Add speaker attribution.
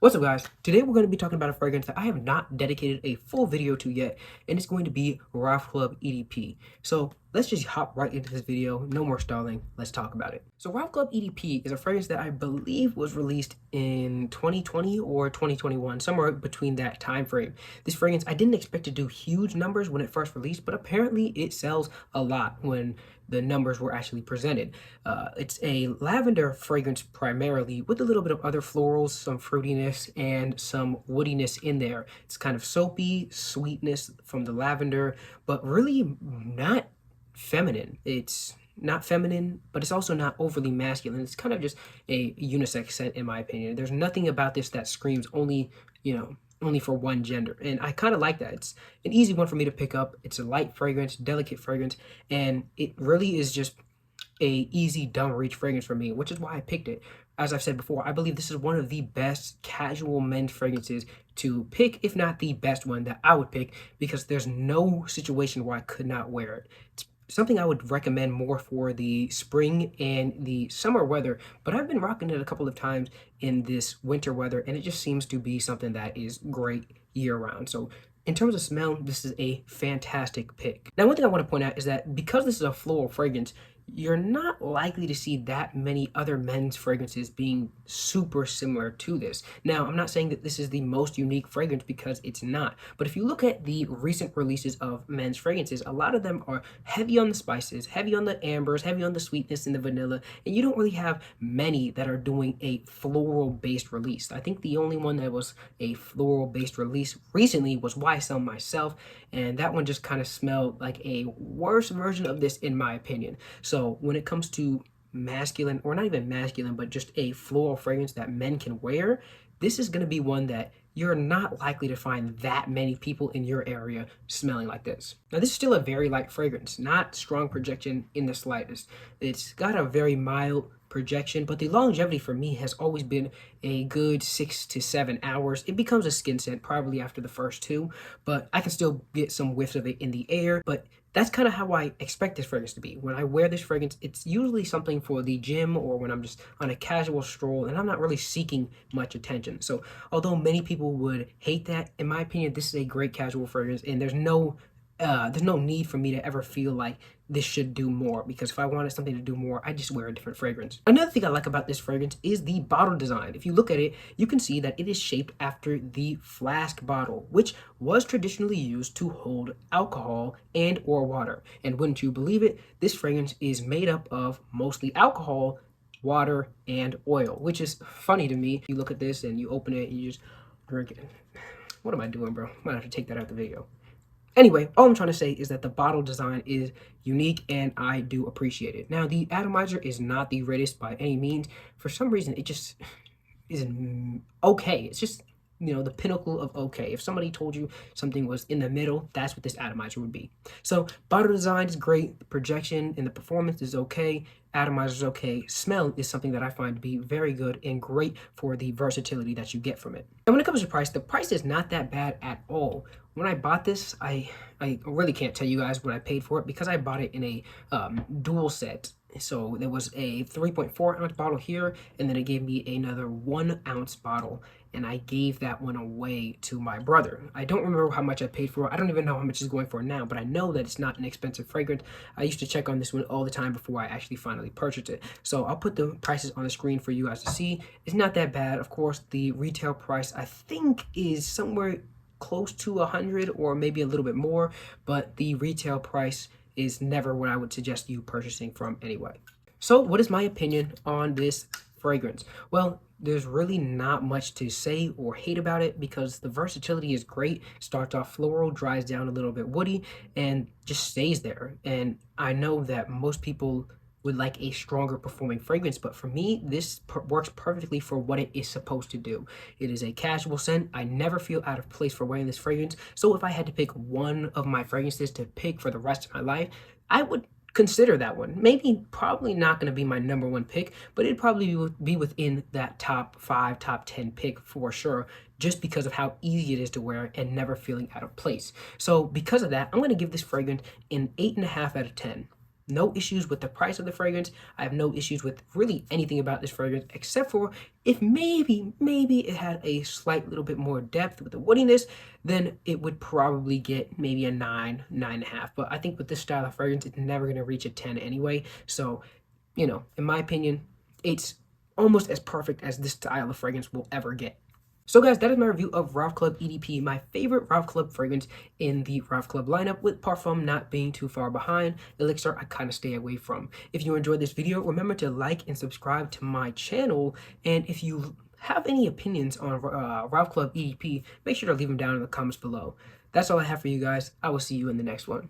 Speaker 1: What's up, guys? Today we're going to be talking about a fragrance that I have not dedicated a full video to yet, and it's going to be Ralph Club EDP. So let's just hop right into this video. No more stalling. Let's talk about it. So Ralph Club EDP is a fragrance that I believe was released in 2020 or 2021, somewhere between that time frame. This fragrance, I didn't expect to do huge numbers when it first released, but apparently it sells a lot when the numbers were actually presented. It's a lavender fragrance primarily, with a little bit of other florals, some fruitiness, and some woodiness in there. It's kind of soapy, sweetness from the lavender, but really not feminine. It's not feminine, but it's also not overly masculine. It's kind of just a unisex scent, in my opinion. There's nothing about this that screams only for one gender. And I kind of like that. It's an easy one for me to pick up. It's a light fragrance, delicate fragrance, and it really is just a easy dumb reach fragrance for me, which is why I picked it. As I've said before, I believe this is one of the best casual men's fragrances to pick, if not the best one that I would pick, because there's no situation where I could not wear it. It's something I would recommend more for the spring and the summer weather, but I've been rocking it a couple of times in this winter weather, and it just seems to be something that is great year round. So in terms of smell, this is a fantastic pick. Now, one thing I want to point out is that because this is a floral fragrance, you're not likely to see that many other men's fragrances being super similar to this. Now, I'm not saying that this is the most unique fragrance, because it's not. But if you look at the recent releases of men's fragrances, a lot of them are heavy on the spices, heavy on the ambers, heavy on the sweetness and the vanilla, and you don't really have many that are doing a floral-based release. I think the only one that was a floral-based release recently was YSL Myself, and that one just kind of smelled like a worse version of this, in my opinion. So when it comes to masculine, or not even masculine, but just a floral fragrance that men can wear, this is going to be one that you're not likely to find that many people in your area smelling like this. Now, this is still a very light fragrance, not strong projection in the slightest. It's got a very mild projection, but the longevity for me has always been a good 6 to 7 hours. It becomes a skin scent probably after the first two, but I can still get some whiffs of it in the air. But that's kind of how I expect this fragrance to be. When I wear this fragrance, it's usually something for the gym or when I'm just on a casual stroll and I'm not really seeking much attention. So although many people would hate that, in my opinion, this is a great casual fragrance, and there's no need for me to ever feel like this should do more, because if I wanted something to do more, I just wear a different fragrance. Another thing I like about this fragrance is the bottle design. If you look at it, you can see that it is shaped after the flask bottle, which was traditionally used to hold alcohol and or water. And wouldn't you believe it, this fragrance is made up of mostly alcohol, water, and oil, which is funny to me. You look at this and you open it and you just drink it. What am I doing, bro? Might have to take that out of the video. Anyway, all I'm trying to say is that the bottle design is unique and I do appreciate it. Now, the atomizer is not the greatest by any means. For some reason, it just isn't okay. It's just, the pinnacle of okay. If somebody told you something was in the middle, that's what this atomizer would be. So bottle design is great. The projection and the performance is okay. Atomizer is okay. Smell is something that I find to be very good and great for the versatility that you get from it. And when it comes to price, the price is not that bad at all. When I bought this, I really can't tell you guys what I paid for it, because I bought it in a dual set. So there was a 3.4 ounce bottle here, and then it gave me another 1 ounce bottle, and I gave that one away to my brother. I don't remember how much I paid for it. I don't even know how much it's going for now, but I know that it's not an expensive fragrance. I used to check on this one all the time before I actually finally purchased it. So I'll put the prices on the screen for you guys to see. It's not that bad. Of course, the retail price I think is somewhere close to 100 or maybe a little bit more, but the retail price is never what I would suggest you purchasing from anyway. So what is my opinion on this fragrance? Well, there's really not much to say or hate about it, because the versatility is great. Starts off floral, dries down a little bit woody, and just stays there. And I know that most people would like a stronger performing fragrance, but for me, this works perfectly for what it is supposed to do. It is a casual scent. I never feel out of place for wearing this fragrance. So if I had to pick one of my fragrances to pick for the rest of my life, I would consider that one. Probably not going to be my number one pick, but it'd probably be within that top 5, top 10 pick for sure, just because of how easy it is to wear and never feeling out of place. So because of that, I'm going to give this fragrance an 8.5 out of 10. no issues with the price of the fragrance. I have no issues with really anything about this fragrance, except for if maybe it had a slight little bit more depth with the woodiness, then it would probably get maybe a 9, 9.5. But I think with this style of fragrance, it's never going to reach a 10 anyway. So, you know, in my opinion, it's almost as perfect as this style of fragrance will ever get. So guys, that is my review of Ralph Club EDP, my favorite Ralph Club fragrance in the Ralph Club lineup, with Parfum not being too far behind. Elixir, I kind of stay away from. If you enjoyed this video, remember to like and subscribe to my channel. And if you have any opinions on Ralph Club EDP, make sure to leave them down in the comments below. That's all I have for you guys. I will see you in the next one.